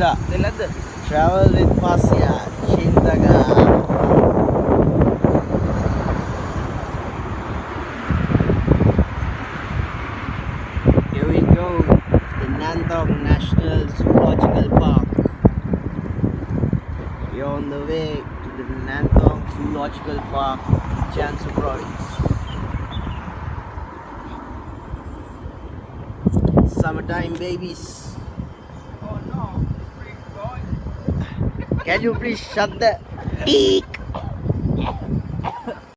Chinda. Telad. Travel with Pasya. Chindaga. Here we go. The Nantong National Zoological Park. We are on the way to the Nantong Zoological Park, Jiangsu Province. Summertime babies. Oh no, it's pretty going. Can you please shut the eek?